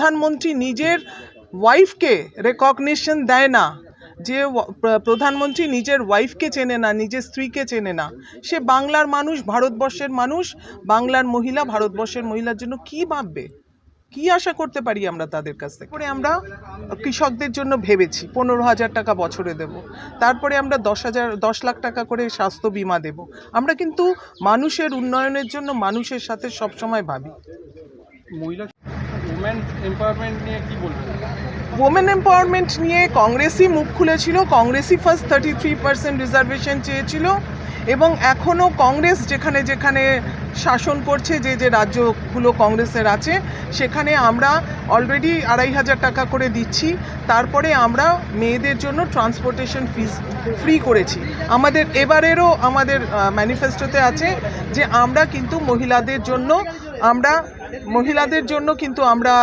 প্রধানমন্ত্রী নিজের ওয়াইফকে রেকগনিশন দেয় না, যে প্রধানমন্ত্রী নিজের ওয়াইফকে চেনে না, নিজের স্ত্রীকে চেনে না, সে বাংলার মানুষ, ভারতবর্ষের মানুষ, বাংলার মহিলা ভারতবর্ষের মহিলার জন্য কি ভাববে? কি আশা করতে পারি আমরা তাদের কাছ থেকে? পরে আমরা কৃষকদের জন্য ভেবেছি 15,000 টাকা বছরে দেব, তারপরে আমরা 10 লাখ টাকা করে স্বাস্থ্য বীমা দেব। আমরা কিন্তু মানুষের উন্নয়নের জন্য মানুষের সাথে সবসময় ভাবি। মহিলা ওমেন এম্পাওয়ারমেন্ট নিয়ে কি বলবেন? ওমেন এম্পাওয়ারমেন্ট নিয়ে কংগ্রেসই মুখ খুলেছিল, কংগ্রেসই ফার্স্ট 33% রিজার্ভেশন চেয়েছিল, এবং এখনও কংগ্রেস যেখানে যেখানে শাসন করছে, যে যে রাজ্যগুলো কংগ্রেসের আছে, সেখানে আমরা অলরেডি 2,500 টাকা করে দিচ্ছি। তারপরে আমরা মেয়েদের জন্য ট্রান্সপোর্টেশন ফিস ফ্রি করেছি। আমাদের এবারেরও আমাদের ম্যানিফেস্টোতে আছে যে আমরা কিন্তু মহিলাদের জন্য কিন্তু আমরা